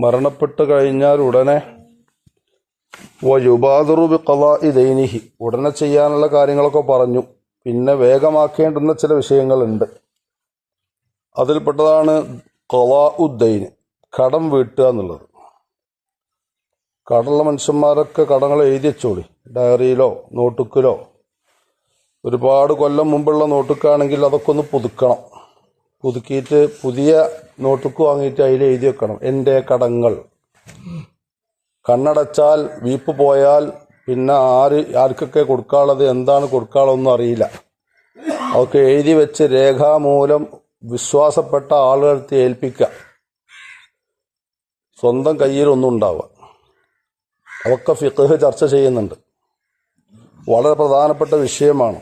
മരണപ്പെട്ട് കഴിഞ്ഞാൽ ഉടനെ വയുബാദിറു ബിഖളാഇ ദൈനിഹി, ഉടനെ ചെയ്യാനുള്ള കാര്യങ്ങളൊക്കെ പറഞ്ഞു. പിന്നെ വേഗമാക്കേണ്ടുന്ന ചില വിഷയങ്ങളുണ്ട്. അതിൽപ്പെട്ടതാണ് ഖളാഉദ്ദൈൻ, കടം വീട്ടുക എന്നുള്ളത്. കടമുള്ള മനുഷ്യന്മാരൊക്കെ കടങ്ങൾ എഴുതി വെച്ചോളി, ഡയറിയിലോ നോട്ടുക്കിലോ. ഒരുപാട് കൊല്ലം മുമ്പുള്ള നോട്ടുക്കാണെങ്കിൽ അതൊക്കെ ഒന്ന് പുതുക്കണം. പുതുക്കിയിട്ട് പുതിയ നോട്ടുക്ക് വാങ്ങിയിട്ട് അതിൽ എഴുതി വെക്കണം എൻ്റെ കടങ്ങൾ. കണ്ണടച്ചാൽ വീപ്പ് പോയാൽ പിന്നെ ആർക്കൊക്കെ കൊടുക്കാനുള്ളത്, എന്താണ് കൊടുക്കാനുള്ളതൊന്നും അറിയില്ല. അതൊക്കെ എഴുതി വെച്ച് രേഖാമൂലം വിശ്വാസപ്പെട്ട ആളുകൾക്ക് ഏൽപ്പിക്കുക. സ്വന്തം കയ്യിലൊന്നും ഉണ്ടാവുക. അതൊക്കെ ഫിഖ്ഹ് ചർച്ച ചെയ്യുന്നുണ്ട്. വളരെ പ്രധാനപ്പെട്ട വിഷയമാണ്.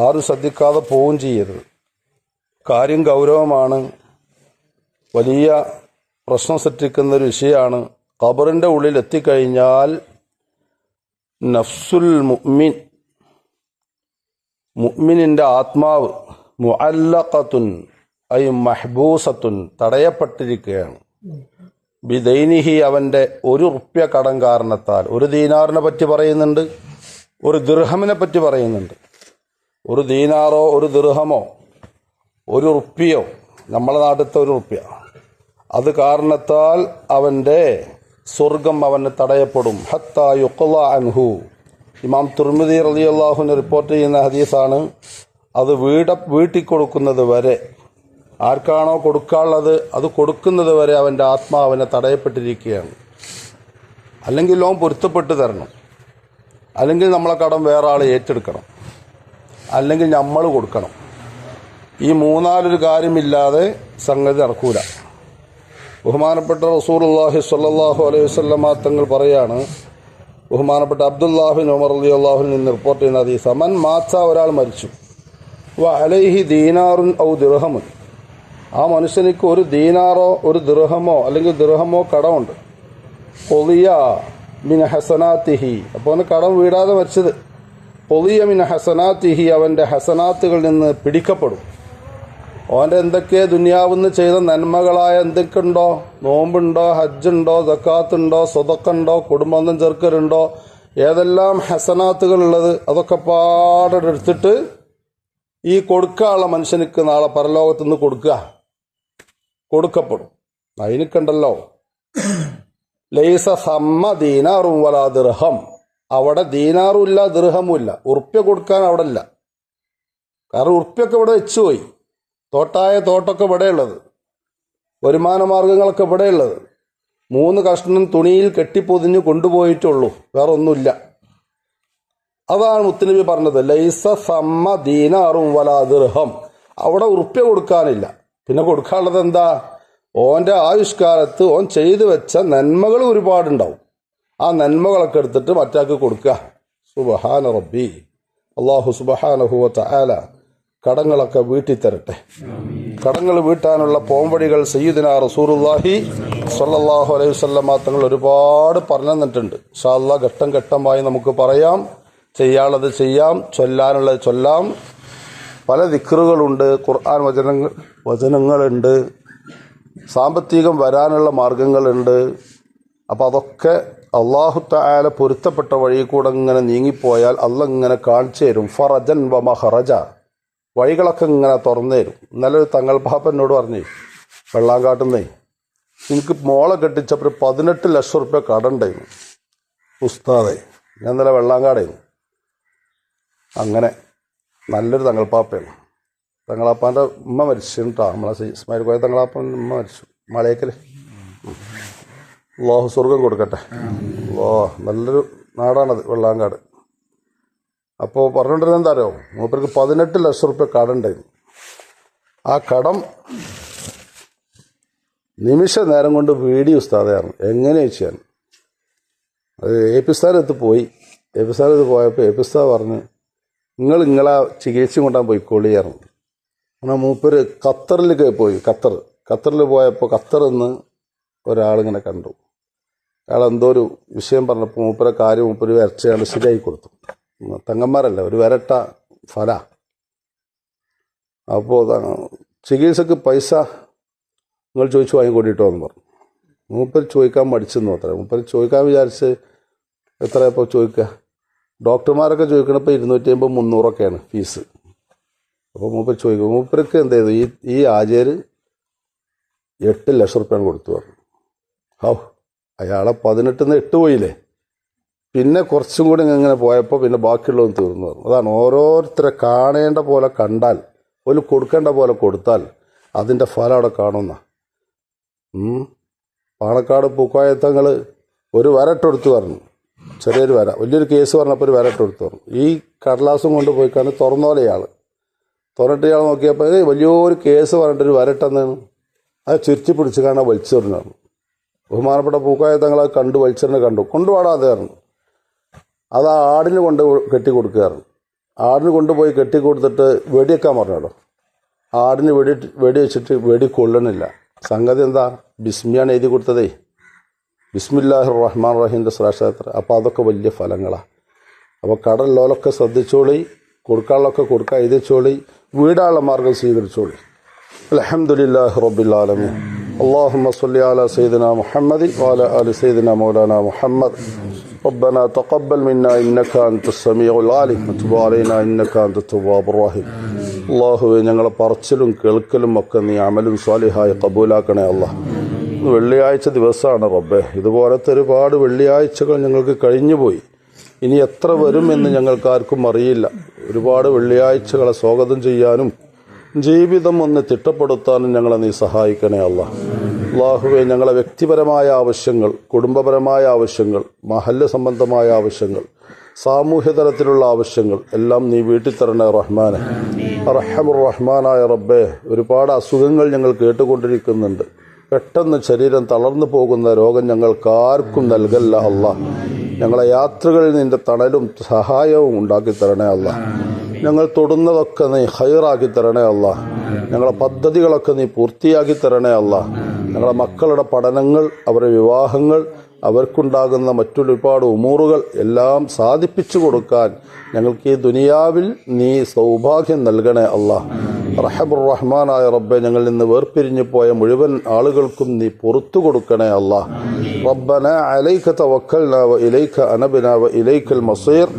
ആരും ശ്രദ്ധിക്കാതെ പോവുകയും ചെയ്യരുത്. കാര്യം ഗൗരവമാണ്. വലിയ പ്രശ്നം സൃഷ്ടിക്കുന്ന ഒരു വിഷയമാണ്. ഖബറിൻ്റെ ഉള്ളിൽ എത്തിക്കഴിഞ്ഞാൽ നഫ്സുൽ മുഅ്മിനിൻ്റെ ആത്മാവ് മുഅല്ലഖത്തുൻ ഐ മഹ്ബൂസത്തുൻ, തടയപ്പെട്ടിരിക്കുകയാണ്. ബിദൈനിഹി, അവൻ്റെ ₹1 കടം കാരണത്താൽ. ഒരു ദീനാറിനെ പറ്റി പറയുന്നുണ്ട്, ഒരു ദിർഹമിനെ പറ്റി പറയുന്നുണ്ട്. ഒരു ദീനാറോ ഒരു ദിർഹമോ ഒരു റുപ്യയോ, നമ്മളെ നാട്ടിലത്തെ ₹1, അത് കാരണത്താൽ അവൻ്റെ സ്വർഗം അവന് തടയപ്പെടും. ഹത്താ യുഖ്ള അൻഹു. ഇമാം തുർമിദി റളിയല്ലാഹു അൻഹു റിപ്പോർട്ട് ചെയ്യുന്ന ഹദീസാണ്. അത് വീട്ടിൽ കൊടുക്കുന്നത് വരെ, ആർക്കാണോ കൊടുക്കാനുള്ളത് അത് കൊടുക്കുന്നത് വരെ അവൻ്റെ ആത്മാവിനെ തടയപ്പെട്ടിരിക്കുകയാണ്. അല്ലെങ്കിൽ ലോൺ പൊരുത്തപ്പെട്ട് തരണം, അല്ലെങ്കിൽ നമ്മളെ കടം വേറെ ആൾ ഏറ്റെടുക്കണം, അല്ലെങ്കിൽ നമ്മൾ കൊടുക്കണം. ഈ മൂന്നാലൊരു കാര്യമില്ലാതെ സംഗതി നടക്കൂല. ബഹുമാനപ്പെട്ട റസൂലുള്ളാഹി സ്വല്ലല്ലാഹു അലൈഹി വസല്ലമ തങ്ങൾ പറയാണ്, ബഹുമാനപ്പെട്ട അബ്ദുല്ലാഹി ബിൻ ഉമർ റളിയല്ലാഹു അൻഹു നിന്ന് റിപ്പോർട്ട് ചെയ്യുന്ന ഹദീസ്, മൻ മാത്ത, ഒരാൾ മരിച്ചു, വ അലൈഹി ദീനാറുൻ ഔ ദിർഹമുൻ, ആ മനുഷ്യനിക്ക് ഒരു ദീനാറോ ഒരു ദിർഹമോ അല്ലെങ്കിൽ ദിർഹമോ കടമുണ്ട്. ഖുളിയ മിൻ ഹസനാത്തിഹി, അപ്പോൾ അവന് കടം വീടാതെ മരിച്ചത്. ഖുളിയ മിൻ ഹസനാത്തിഹി, അവൻ്റെ ഹസനാത്തുകളിൽ നിന്ന് പിടിക്കപ്പെടും. അവൻ്റെ എന്തൊക്കെ ദുനിയാവിന്ന് ചെയ്ത നന്മകളായ എന്തൊക്കെയുണ്ടോ, നോമ്പുണ്ടോ, ഹജ്ജുണ്ടോ, സക്കാത്തുണ്ടോ, സ്വതക്കുണ്ടോ, കുടുംബബന്ധം ചേർക്കലുണ്ടോ, ഏതെല്ലാം ഹസനാത്തുകളുള്ളത് അതൊക്കെ പാടെടുത്തിട്ട് ഈ കൊടുക്കാനുള്ള മനുഷ്യനിക്ക് നാളെ പരലോകത്തു നിന്ന് കൊടുക്കപ്പെടും. അതിനൊക്കെണ്ടല്ലോ ലൈസ സമ്മ ദീനാറും വലാ ദിർഹം, അവിടെ ദീനാറും ഇല്ല ദിർഹമും ഇല്ല. ഉറുപ്പ്യ കൊടുക്കാൻ അവിടെ ഇല്ല. കാരണം ഉറുപ്പ്യൊക്കെ ഇവിടെ വെച്ചുപോയി. തോട്ടൊക്കെ ഇവിടെയുള്ളത്, വരുമാന മാർഗങ്ങളൊക്കെ ഇവിടെയുള്ളത്. 3 കഷ്ണം തുണിയിൽ കെട്ടിപ്പൊതിഞ്ഞ് കൊണ്ടുപോയിട്ടുള്ളൂ, വേറെ ഒന്നുമില്ല. അതാണ് മുത്തുനബി പറഞ്ഞത്, ലൈസ സമ്മ ദീനാറും വലാ ദിർഹം. അവിടെ ഉറുപ്പ്യ കൊടുക്കാനില്ല. പിന്നെ കൊടുക്കാനുള്ളത് എന്താ? ഓൻ്റെ ആയുഷ്കാലത്ത് ഓൻ ചെയ്തു വെച്ച നന്മകൾ ഒരുപാടുണ്ടാവും. ആ നന്മകളൊക്കെ എടുത്തിട്ട് മറ്റാൾക്ക് കൊടുക്കുക. സുബ്ഹാന റബ്ബി. അല്ലാഹു സുബ്ഹാനഹു വ തആല കടങ്ങളൊക്കെ വീട്ടി തരട്ടെ. കടങ്ങൾ വീട്ടാനുള്ള പോംവഴികൾ സയ്യിദുനാ റസൂലുള്ളാഹി സ്വല്ലല്ലാഹു അലൈഹി വസല്ലമ തങ്ങൾ ഒരുപാട് പറഞ്ഞു തന്നിട്ടുണ്ട്. ഇൻഷാ അല്ലാഹ് ഘട്ടം ഘട്ടമായി നമുക്ക് പറയാം. ചെയ്യാനുള്ളത് ചെയ്യാം, ചൊല്ലാനുള്ളത് ചൊല്ലാം. പല ദിക്റുകളുണ്ട്, ഖുർആൻ വചനങ്ങളുണ്ട്, സാമ്പത്തികം വരാനുള്ള മാർഗങ്ങളുണ്ട്. അപ്പം അതൊക്കെ അല്ലാഹു തആല പൊരുത്തപ്പെട്ട വഴി കൂടെ ഇങ്ങനെ നീങ്ങിപ്പോയാൽ അള്ളാഹ് ഇങ്ങനെ കാണിച്ചു തരും. ഫറജൻ വ മഖറജ, വഴികളൊക്കെ ഇങ്ങനെ തുറന്നു തരും. ഇന്നലെ ഒരു തങ്ങൾ പാപ്പനോട് പറഞ്ഞു, വെള്ളാങ്കാട്ടുന്നേ, എനിക്ക് മോളെ കെട്ടിച്ചപ്പോൾ 18 ലക്ഷം റുപ്യ കടണ്ടായിരുന്നു ഉസ്താദെ. ഞാൻ ഇന്നലെ വെള്ളാങ്കാടായിരുന്നു. അങ്ങനെ നല്ലൊരു തങ്ങൾപ്പാപ്പയാണ്. തങ്ങളാപ്പാൻ്റെ ഉമ്മ മരിച്ചു കേട്ടോ. നമ്മളെ ഇസ്മായിൽ കോയ തങ്ങളാപ്പൻ്റെ ഉമ്മ മരിച്ചു മലയേക്കൽ. അല്ലാഹു സ്വർഗം കൊടുക്കട്ടെ. നല്ലൊരു നാടാണത് വെള്ളാങ്കാട്. അപ്പോൾ പറഞ്ഞിട്ടുണ്ടെങ്കിൽ എന്താ അറിയോ, മൂപ്പർക്ക് 18 ലക്ഷം റുപ്യ കടമുണ്ടായിരുന്നു. ആ കടം നിമിഷ നേരം കൊണ്ട് വീടി ഉസ്താദായിരുന്നു. എങ്ങനെ വെച്ചാൽ അത് ഏപ്പിസ്ഥാനത്ത് പോയി. ഏപ്പിസ്ഥാനത്ത് പോയപ്പോൾ ഏപ്പിസ്ഥാ പറഞ്ഞ് നിങ്ങളെ ചികിത്സ കൊണ്ടാൻ പോയിക്കോളിയായിരുന്നു. എന്നാൽ മൂപ്പര് ഖത്തറിലേക്ക് പോയി. ഖത്തറിൽ പോയപ്പോൾ ഖത്തറിൽ നിന്ന് ഒരാളിങ്ങനെ കണ്ടു. അയാൾ എന്തോ ഒരു വിഷയം പറഞ്ഞപ്പോൾ മൂപ്പരെ കാര്യം മൂപ്പര് വരച്ചയാൾ ശരിയായി കൊടുത്തു. തങ്ങന്മാരല്ല, ഒരു വരട്ട ഫല. അപ്പോൾ ചികിത്സക്ക് പൈസ നിങ്ങൾ ചോദിച്ചു വാങ്ങിക്കൊണ്ടിട്ടോ എന്ന് പറഞ്ഞു. മൂപ്പർ ചോദിക്കാൻ മടിച്ചെന്നു അത്ര. മൂപ്പർ ചോദിക്കാൻ വിചാരിച്ച് എത്ര ഇപ്പോൾ ചോദിക്കുക, ഡോക്ടർമാരൊക്കെ ചോദിക്കണപ്പോൾ 250-300 ഫീസ്. അപ്പോൾ മൂപ്പർ ചോദിക്കും. മൂപ്പർക്ക് എന്ത് ചെയ്തു, ഈ ആചാര് 8 ലക്ഷം റുപ്യാണ് കൊടുത്തു പറഞ്ഞു. അയാളെ 18 8 പോയില്ലേ. പിന്നെ കുറച്ചും കൂടി ഇങ്ങനെ പോയപ്പോൾ പിന്നെ ബാക്കിയുള്ളതും തീർന്നു പറഞ്ഞു. അതാണ് ഓരോരുത്തരെ കാണേണ്ട പോലെ കണ്ടാൽ, ഒരു കൊടുക്കേണ്ട പോലെ കൊടുത്താൽ അതിൻ്റെ ഫലം അവിടെ കാണുന്ന. പാണക്കാട് പൂക്കോയത്തങ്ങൾ ഒരു വരട്ടെടുത്ത് പറഞ്ഞു, ചെറിയൊരു വര, വലിയൊരു കേസ് പറഞ്ഞപ്പോൾ ഒരു വരട്ടെടുത്ത് പറഞ്ഞു. ഈ കടലാസും കൊണ്ട് പോയിക്കാണ് തുറന്നോലെ തുറന്നിട്ട് ഇയാൾ നോക്കിയപ്പോൾ വലിയൊരു കേസ് പറഞ്ഞിട്ടൊരു വരട്ടെന്നാണ്. അത് ചുരുത്തി പിടിച്ച് കാണാൻ വലിച്ചെറിഞ്ഞാണ്. ബഹുമാനപ്പെട്ട പൂക്കോയത്തങ്ങൾ അത് കണ്ടു, വലിച്ചെറിഞ്ഞ് കൊണ്ടുപാടാതെ പറഞ്ഞു. അത് ആ ആടിന് കൊണ്ട് കെട്ടി കൊടുക്കുകയായിരുന്നു. ആടിന് കൊണ്ടുപോയി കെട്ടി കൊടുത്തിട്ട് വെടിവെക്കാൻ പറഞ്ഞോ. ആടിന് വെടി വെച്ചിട്ട് വെടി കൊള്ളണില്ല. സംഗതി എന്താ, ബിസ്മിയാണ് എഴുതി കൊടുത്തതേ, ബിസ്മില്ലാഹിർ റഹ്മാൻ റഹീമിൻ്റെ ശ്രേഷ്ഠത്ര. അപ്പോൾ അതൊക്കെ വലിയ ഫലങ്ങളാണ്. അപ്പോൾ കടലിലോലൊക്കെ ശ്രദ്ധിച്ചോളി, കൊടുക്കാനുള്ളൊക്കെ കൊടുക്കാൻ എഴുതിച്ചോളി, വീടാനുള്ള മാർഗം സ്വീകരിച്ചോളി. അൽഹംദുലില്ലാഹി റബ്ബിൽ ആലമീൻ. اللهم صل على سيدنا محمد وعلى آل سيدنا مولانا محمد. ربنا تقبل منا إنك أنت السميع العليم وتب علينا إنك أنت التواب الرحيم. അള്ളാഹുവേ, ഞങ്ങളെ പറച്ചിലും കേൾക്കലും ഒക്കെ നീ അമലും സ്വാലിഹായി കബൂലാക്കണേ അല്ലാഹ്. വെള്ളിയാഴ്ച ദിവസമാണ് റബ്ബേ. ഇതുപോലത്തെ ഒരുപാട് വെള്ളിയാഴ്ചകൾ ഞങ്ങൾക്ക് കഴിഞ്ഞുപോയി. ഇനി എത്ര വരുമെന്ന് ഞങ്ങൾക്കാർക്കും അറിയില്ല. ഒരുപാട് വെള്ളിയാഴ്ചകളെ സ്വാഗതം ചെയ്യാനും ജീവിതം ഒന്ന് തിട്ടപ്പെടുത്താനും ഞങ്ങളെ നീ സഹായിക്കണേ അല്ലാഹ്. അള്ളാഹുവേ, ഞങ്ങളെ വ്യക്തിപരമായ ആവശ്യങ്ങൾ, കുടുംബപരമായ ആവശ്യങ്ങൾ, മഹല്ല് സംബന്ധമായ ആവശ്യങ്ങൾ, സാമൂഹ്യ തലത്തിലുള്ള ആവശ്യങ്ങൾ എല്ലാം നീ വീട്ടിൽ തരണേ റഹ്മാനെ. അർഹമുർ റഹ്മാനായ റബ്ബേ, ഒരുപാട് അസുഖങ്ങൾ ഞങ്ങൾ കേട്ടുകൊണ്ടിരിക്കുന്നുണ്ട്. പെട്ടെന്ന് ശരീരം തളർന്നു പോകുന്ന രോഗം ഞങ്ങൾക്കാർക്കും നൽകല്ല അല്ലാഹ്. ഞങ്ങളെ യാത്രകളിൽ നിന്റെ തണലും സഹായവും ഉണ്ടാക്കി തരണേ അല്ലാഹ്. ഞങ്ങൾ തൊടുന്നതൊക്കെ നീ ഹൈറാക്കി തരണേ അല്ലാഹ്. ഞങ്ങളെ പദ്ധതികളൊക്കെ നീ പൂർത്തിയാക്കി തരണേ അല്ലാഹ്. ഞങ്ങളുടെ മക്കളുടെ പഠനങ്ങൾ, അവരുടെ വിവാഹങ്ങൾ, അവർക്കുണ്ടാകുന്ന മറ്റൊരുപാട് ഉമൂറുകൾ എല്ലാം സാധിപ്പിച്ചു കൊടുക്കാൻ ഞങ്ങൾക്ക് ഈ ദുനിയാവിൽ നീ സൗഭാഗ്യം നൽകണേ അല്ലാഹ്. റഹ്മുർ റഹ്മാനായ റബ്ബെ, ഞങ്ങളിൽ നിന്ന് വേർപിരിഞ്ഞു പോയ മുഴുവൻ ആളുകൾക്കും നീ പുറത്തു കൊടുക്കണേ അല്ലാഹ്. റബ്ബനാ അലൈക തവക്കൽനാ വ ഇലൈക അനബ്നാ വ ഇലൈക്കൽ മസീർ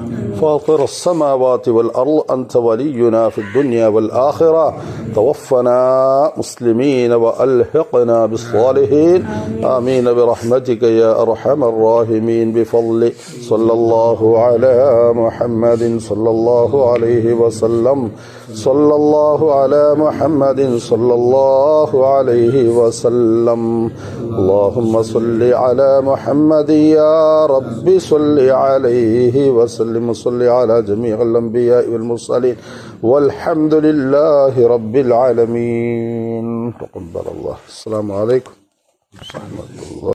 فاطر السماوات والأرض أنت ولينا في الدنيا والآخرة توفنا مسلمين وألحقنا بالصالحين آمين برحمتك يا أرحم الراحمين بفضل صلى الله على محمد صلى الله عليه وسلم صلى الله على محمد صلى الله عليه وسلم. اللهم صل على محمد يا رب صل عليه وسلم. صل على جميع الأنبياء والمرسلين والحمد لله رب العالمين. تقبل الله. السلام عليكم ورحمة الله.